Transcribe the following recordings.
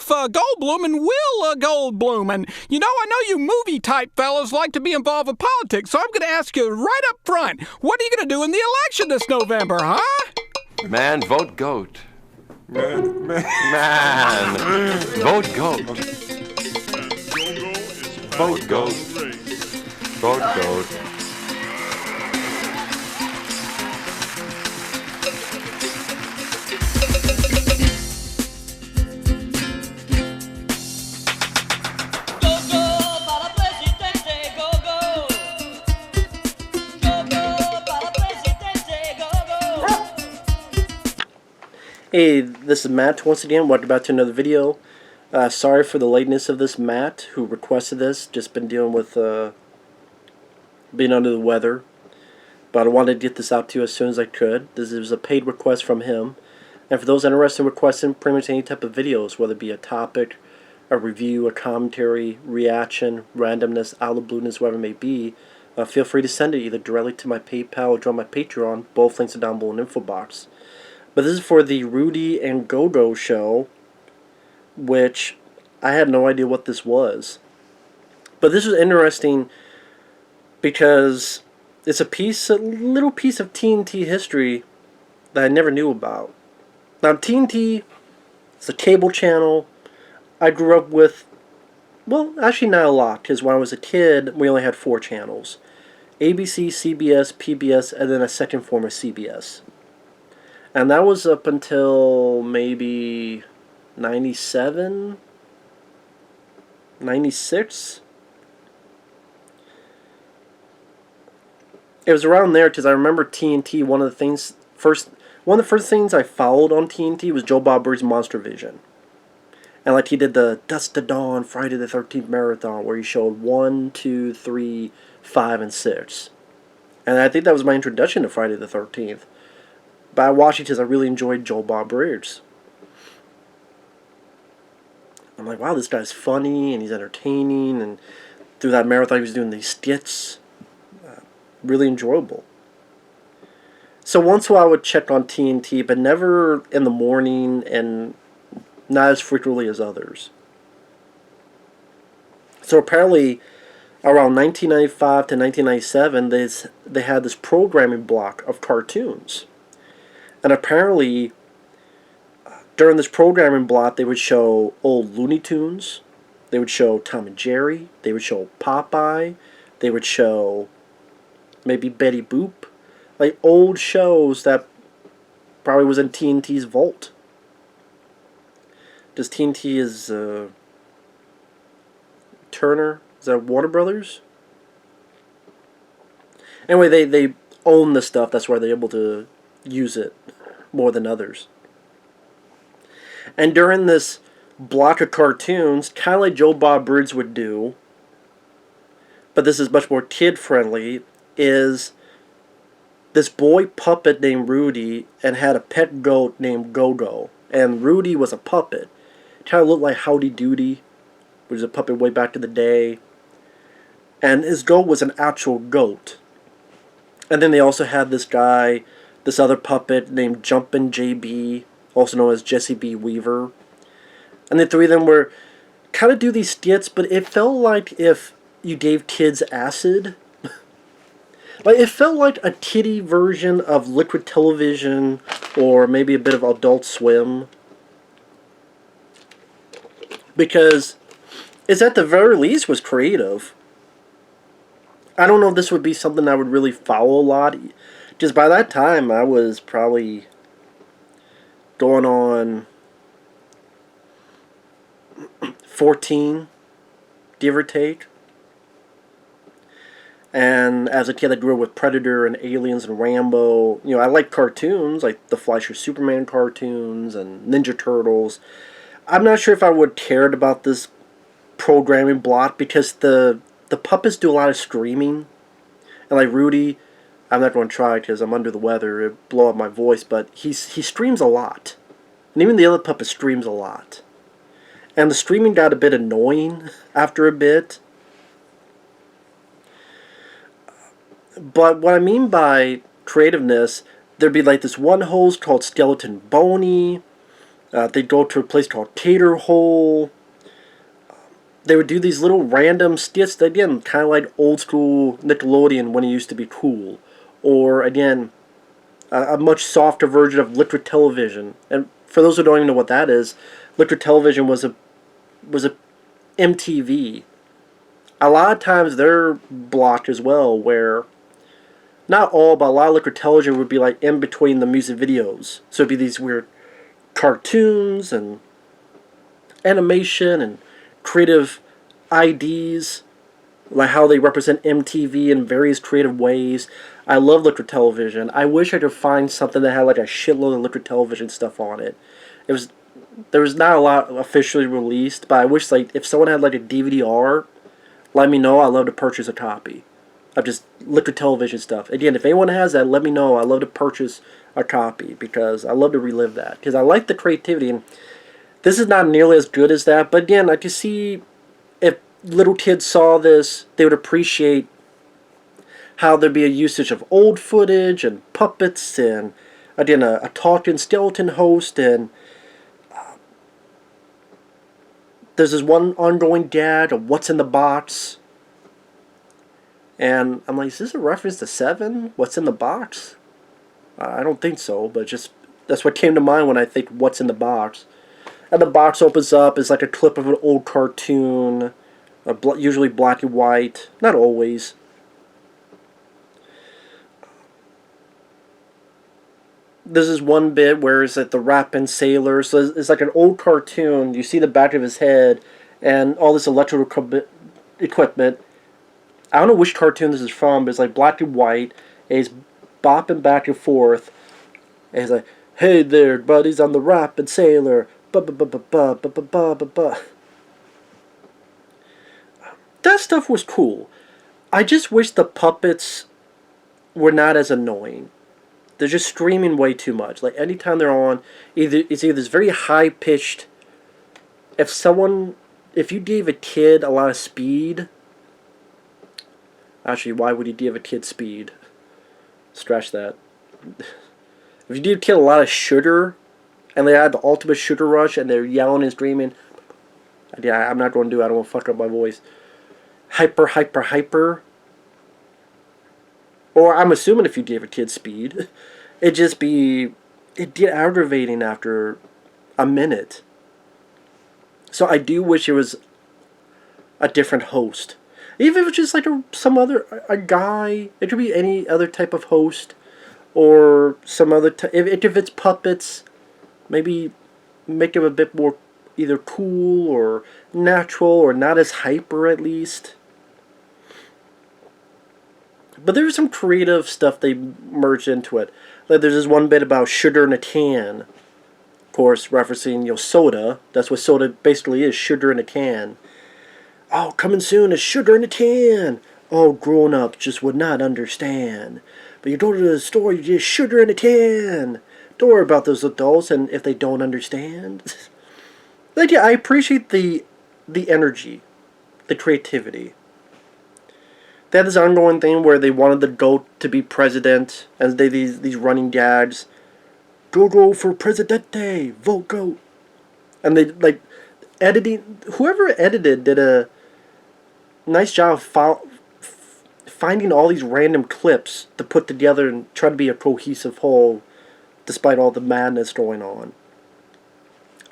Jeff Goldblum and Will Goldblum. And, you know, I know you movie-type fellas like to be involved with politics, so I'm going to ask you right up front, what are you going to do in the election this November, huh? Man, vote goat. Man. Vote goat. Vote goat. Vote goat. Hey, this is Matt once again. Welcome back to another video. Sorry for the lateness of this, Matt, who requested this. Just been dealing with being under the weather. But I wanted to get this out to you as soon as I could. This was a paid request from him. And for those interested in requesting pretty much any type of videos, whether it be a topic, a review, a commentary, reaction, randomness, out of blueness, whatever it may be, feel free to send it either directly to my PayPal or join my Patreon. Both links are down below in the info box. But this is for the Rudy and Gogo show, which I had no idea what this was. But this was interesting because it's a little piece of TNT history that I never knew about. Now, TNT is a cable channel I grew up with. Well, actually not a lot, because when I was a kid, we only had 4 channels. ABC, CBS, PBS, and then a second form of CBS. And that was up until maybe 97, 96. It was around there because I remember TNT. One of the first things I followed on TNT was Joe Bob Brady's Monster Vision, and like he did the Dusk to Dawn Friday the 13th marathon, where he showed 1, 2, 3, 5, and 6, and I think that was my introduction to Friday the 13th. But I watched it because I really enjoyed Joe Bob Briggs. I'm like, wow, this guy's funny and he's entertaining, and through that marathon he was doing these skits. Really enjoyable. So once in a while I would check on TNT, but never in the morning and not as frequently as others. So apparently around 1995 to 1997 they had this programming block of cartoons. And apparently, during this programming block, they would show old Looney Tunes, they would show Tom and Jerry, they would show Popeye, they would show maybe Betty Boop, like old shows that probably was in TNT's vault. Does TNT is Turner? Is that Warner Brothers? Anyway, they own the stuff. That's why they're able to use it more than others. And during this block of cartoons, kind of like Joe Bob Briggs would do, but this is much more kid-friendly, is this boy puppet named Rudy and had a pet goat named Gogo. And Rudy was a puppet. Kind of looked like Howdy Doody, which is a puppet way back in the day. And his goat was an actual goat. And then they also had this guy, this other puppet named Jumpin' JB, also known as Jesse B. Weaver. And the three of them were kind of do these skits, but it felt like if you gave kids acid. Like, it felt like a kiddie version of Liquid Television, or maybe a bit of Adult Swim. Because it at the very least was creative. I don't know if this would be something I would really follow a lot. Just by that time, I was probably going on 14, give or take. And as a kid, I grew up with Predator and Aliens and Rambo. You know, I like cartoons, like the Fleischer Superman cartoons and Ninja Turtles. I'm not sure if I would have cared about this programming block because the puppets do a lot of screaming. And like Rudy, I'm not going to try because I'm under the weather. It'd blow up my voice, but he screams a lot. And even the other puppet screams a lot. And the screaming got a bit annoying after a bit. But what I mean by creativeness, there'd be like this one host called Skeleton Boney, They'd go to a place called Tater Hole. They would do these little random skits that, again, kind of like old school Nickelodeon when it used to be cool. Or, again, a much softer version of Liquid Television. And for those who don't even know what that is, Liquid Television was a MTV. A lot of times they're blocked as well, where not all, but a lot of Liquid Television would be like in between the music videos. So it'd be these weird cartoons and animation and creative IDs, like how they represent MTV in various creative ways. I love Liquid Television. I wish I could find something that had like a shitload of Liquid Television stuff on it. There was not a lot officially released, but I wish, like, if someone had like a DVD-R, let me know. I'd love to purchase a copy of just Liquid Television stuff. Again, if anyone has that, let me know. I'd love to purchase a copy because I love to relive that, because I like the creativity. And this is not nearly as good as that, but again, I can see if little kids saw this, they would appreciate how there'd be a usage of old footage and puppets and, again, a talking skeleton host. And there's this one ongoing gag of what's in the box. And I'm like, is this a reference to Seven? What's in the box? I don't think so, but just that's what came to mind when I think what's in the box. And the box opens up, it's like a clip of an old cartoon, usually black and white, not always. There's this one bit where it's like the rapping sailor, so it's like an old cartoon. You see the back of his head and all this electrical equipment. I don't know which cartoon this is from, but it's like black and white, and he's bopping back and forth, and he's like, "Hey there, buddies, I'm the rapping sailor." Ba ba ba ba ba ba ba ba ba ba. That stuff was cool. I just wish the puppets were not as annoying. They're just screaming way too much. Like, anytime they're on, it's either this very high-pitched... If you gave a kid a lot of speed... Actually, why would you give a kid speed? Scratch that. If you give a kid a lot of sugar, and they had the ultimate sugar rush, and they're yelling and screaming... Yeah, I'm not going to do it. I don't want to fuck up my voice. Hyper, hyper, hyper... Or I'm assuming if you gave a kid speed, it'd get aggravating after a minute. So I do wish it was a different host. Even if it's just like a guy, it could be any other type of host, or some other if it's puppets, maybe make them a bit more either cool or natural or not as hyper at least. But there was some creative stuff they merged into it. Like, there's this one bit about sugar in a can. Of course, referencing, soda. That's what soda basically is, sugar in a can. Oh, coming soon is sugar in a can. Oh, grown-ups just would not understand. But you go to the store, you get sugar in a can. Don't worry about those adults, and if they don't understand. Like, yeah, I appreciate the energy, the creativity. They had this ongoing thing where they wanted the GOAT to be president, and these running gags. Gogo for Presidente, vote GOAT. And they, like, whoever edited did a nice job of finding all these random clips to put together and try to be a cohesive whole, despite all the madness going on.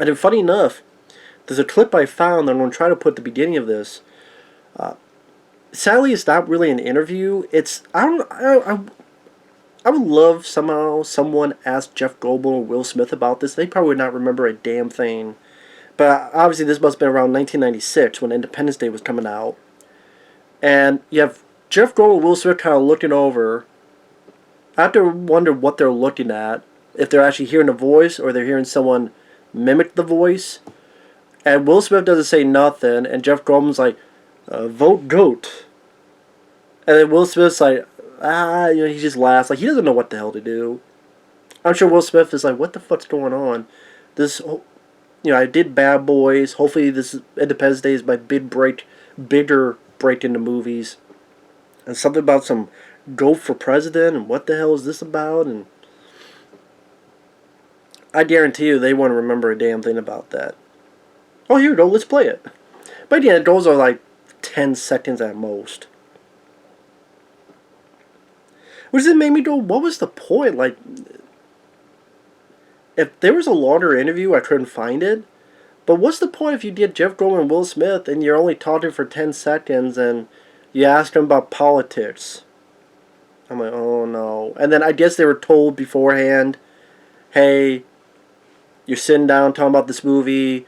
And then, funny enough, there's a clip I found that I'm going to try to put at the beginning of this. Sadly, it's not really an interview. I would love someone asked Jeff Goldblum or Will Smith about this. They probably would not remember a damn thing. But obviously this must have been around 1996 when Independence Day was coming out. And you have Jeff Goldblum and Will Smith kind of looking over. I have to wonder what they're looking at. If they're actually hearing a voice or they're hearing someone mimic the voice. And Will Smith doesn't say nothing. And Jeff Goldblum's like, vote GOAT. And then Will Smith's like, he just laughs. Like, he doesn't know what the hell to do. I'm sure Will Smith is like, what the fuck's going on? I did Bad Boys. Hopefully this Independence Day is my bigger break into movies. And something about some GOAT for president, and what the hell is this about? And I guarantee you they wouldn't remember a damn thing about that. Oh, here you go, let's play it. But yeah, those are like 10 seconds at most. Which then made me go, what was the point? Like, if there was a longer interview, I couldn't find it. But what's the point if you did Jeff Goldblum and Will Smith and you're only talking for 10 seconds and you ask them about politics? I'm like, oh no. And then I guess they were told beforehand, hey, you're sitting down talking about this movie.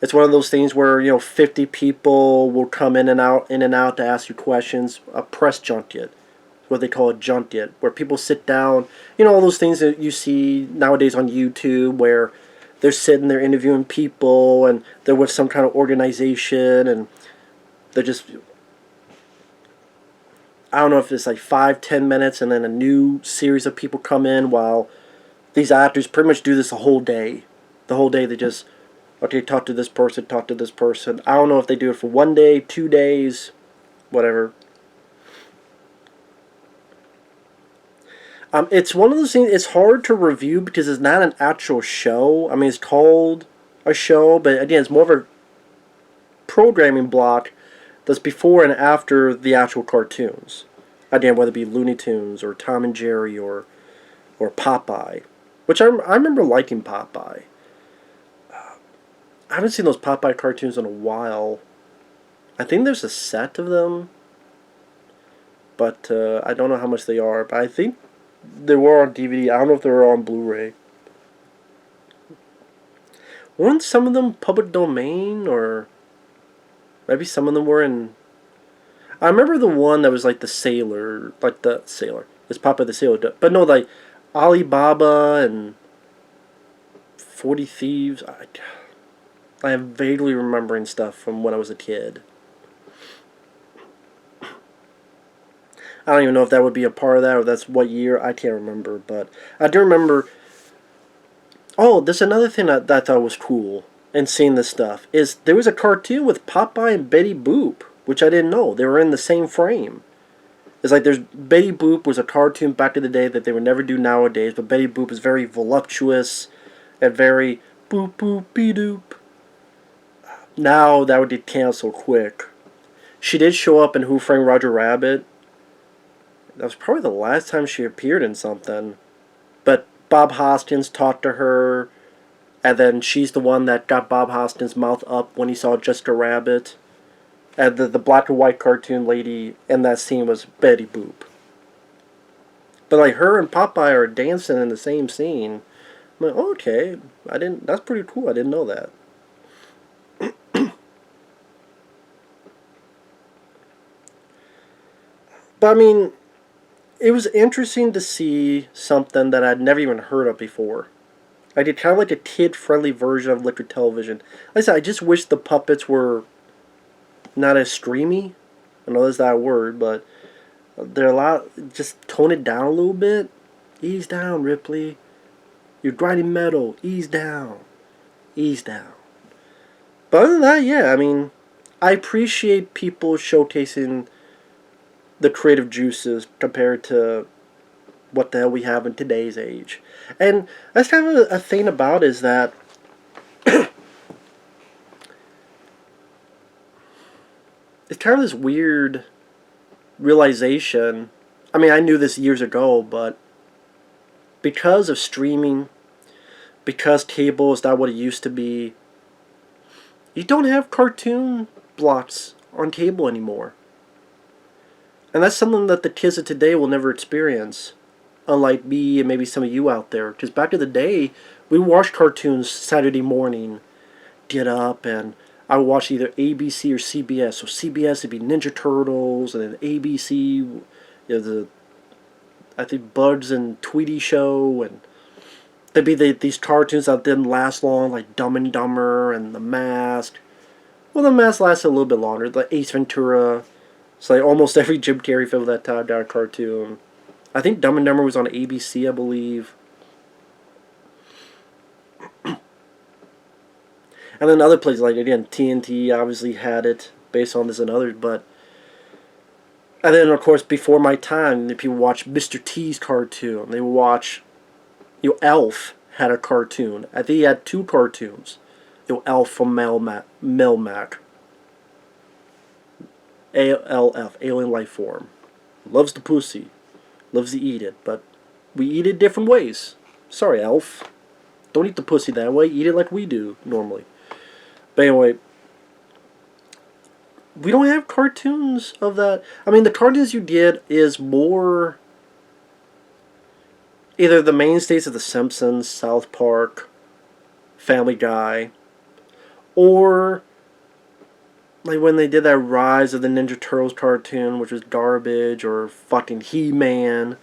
It's one of those things where, 50 people will come in and out to ask you questions. A press junket, what they call a junket, where people sit down. All those things that you see nowadays on YouTube where they're sitting there interviewing people and they're with some kind of organization and they're just, I don't know if it's like 5-10 minutes and then a new series of people come in while these actors pretty much do this the whole day. The whole day they just, okay, talk to this person, talk to this person. I don't know if they do it for 1 day, 2 days, whatever. It's one of those things, it's hard to review because it's not an actual show. I mean, it's called a show, but again, it's more of a programming block that's before and after the actual cartoons. Again, whether it be Looney Tunes or Tom and Jerry or Popeye, which I remember liking Popeye. I haven't seen those Popeye cartoons in a while. I think there's a set of them, but I don't know how much they are. But I think they were on DVD. I don't know if they were on Blu-ray. Weren't some of them public domain, or maybe some of them were in... I remember the one that was like the sailor, It's Popeye the Sailor. But no, like Alibaba and 40 Thieves. I am vaguely remembering stuff from when I was a kid. I don't even know if that would be a part of that or that's what year. I can't remember. But I do remember... Oh, there's another thing that I thought was cool in seeing this stuff. Is there was a cartoon with Popeye and Betty Boop, which I didn't know. They were in the same frame. It's like there's... Betty Boop was a cartoon back in the day that they would never do nowadays. But Betty Boop is very voluptuous and very boop boop be doop. Now that would get canceled quick. She did show up in Who Framed Roger Rabbit. That was probably the last time she appeared in something. But Bob Hoskins talked to her, and then she's the one that got Bob Hoskins' mouth up when he saw Jessica Rabbit. And the black and white cartoon lady in that scene was Betty Boop. But like her and Popeye are dancing in the same scene. I'm like, oh, okay, that's pretty cool. I didn't know that. But I mean, it was interesting to see something that I'd never even heard of before. I did kind of like a kid-friendly version of liquid television. Like I said, I just wish the puppets were not as streamy. I know that's that word, but they're a lot... Just tone it down a little bit. Ease down, Ripley. You're grinding metal. Ease down. Ease down. But other than that, yeah, I mean, I appreciate people showcasing the creative juices compared to what the hell we have in today's age. And that's kind of a thing about is that it's kind of this weird realization. I mean, I knew this years ago, but because of streaming, because cable is not what it used to be, you don't have cartoon blocks on cable anymore. And that's something that the kids of today will never experience. Unlike me and maybe some of you out there. Because back in the day, we watched cartoons Saturday morning. Get up and I would watch either ABC or CBS. So CBS would be Ninja Turtles, and then ABC, I think Bugs and Tweety Show, and there'd be these cartoons that didn't last long, like Dumb and Dumber and The Mask. Well, The Mask lasted a little bit longer, like Ace Ventura. So like almost every Jim Carrey film that time got a cartoon. I think Dumb and Dumber was on ABC, I believe. And then other places, like, again, TNT obviously had it based on this and others, but... And then, of course, before my time, people watched Mr. T's cartoon. They would watch... Elf had a cartoon. I think he had 2 cartoons. Alf from Melmac. ALF, Alien Life Form. Loves the pussy. Loves to eat it, but we eat it different ways. Sorry, Alf. Don't eat the pussy that way. Eat it like we do normally. But anyway, we don't have cartoons of that. I mean, the cartoons you did is more either the mainstays of The Simpsons, South Park, Family Guy, or like when they did that Rise of the Ninja Turtles cartoon, which was garbage, or fucking He-Man,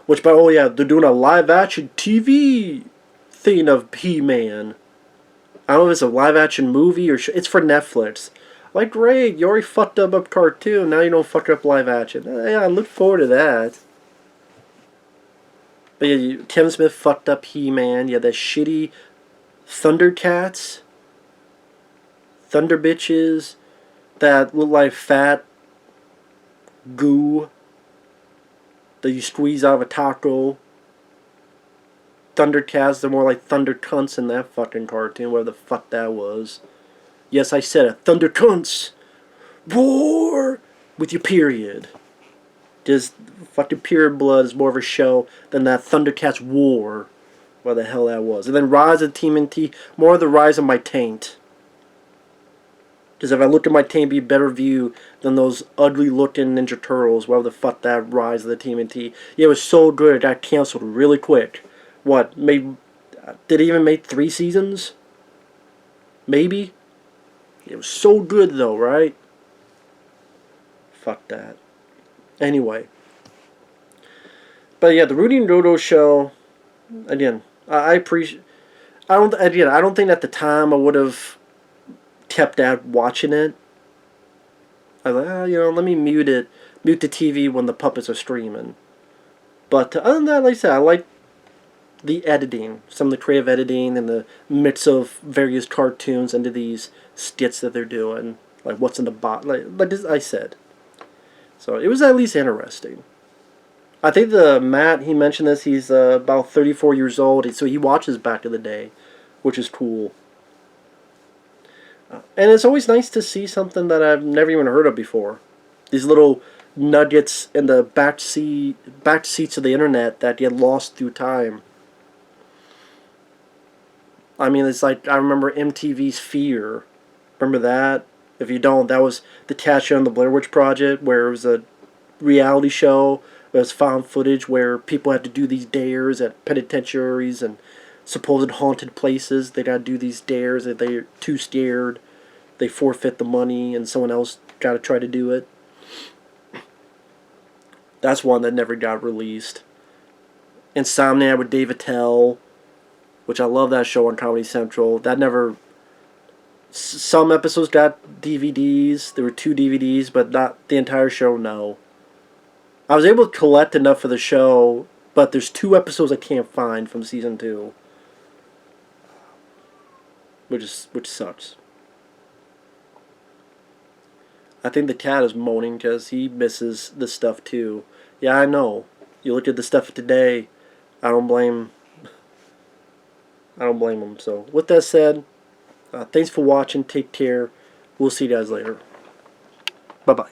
which, by oh yeah, they're doing a live-action TV thing of He-Man. I don't know if it's a live-action movie or it's for Netflix. Like, great, you already fucked up a cartoon, now you don't fuck up live-action. Yeah, I look forward to that. But yeah, Kevin Smith fucked up He-Man. You had that shitty Thundercats, Thunder Bitches, that look like fat goo that you squeeze out of a taco. Thundercats, they're more like Thunder Cunts in that fucking cartoon, whatever the fuck that was. Yes, I said it. Thunder Cunts! War! With your period. Just fucking period blood is more of a show than that Thundercats War. What the hell that was. And then Rise of TMNT, more of the rise of my taint. Because if I look at my taint, it'd be a better view than those ugly looking Ninja Turtles, whatever the fuck that Rise of the TMNT. Yeah, it was so good it got canceled really quick. What, did it even make 3 seasons? Maybe? It was so good though, right? Fuck that. Anyway. But yeah, the Rudy and Gogo show, again, I appreciate, I don't think at the time I would have kept at watching it. I was like, let me mute the TV when the puppets are streaming. But other than that, like I said, I like the editing, some of the creative editing and the mix of various cartoons into these skits that they're doing, like what's in the box, like I said. So it was at least interesting. I think Matt, he mentioned this, he's about 34 years old, so he watches back in the day, which is cool. And it's always nice to see something that I've never even heard of before. These little nuggets in the back seats of the internet that get lost through time. I mean, it's like, I remember MTV's Fear. Remember that? If you don't, that was the cat show on the Blair Witch Project, where it was a reality show. It was found footage where people had to do these dares at penitentiaries and supposed haunted places. They got to do these dares. If they're too scared, they forfeit the money and someone else got to try to do it. That's one that never got released. Insomnia with Dave Attell, which I love that show on Comedy Central. That never... Some episodes got DVDs. There were 2 DVDs, but not the entire show, no. I was able to collect enough for the show, but there's 2 episodes I can't find from season 2. Which sucks. I think the cat is moaning because he misses the stuff too. Yeah, I know. You look at the stuff today, I don't blame him. So, with that said, thanks for watching. Take care. We'll see you guys later. Bye-bye.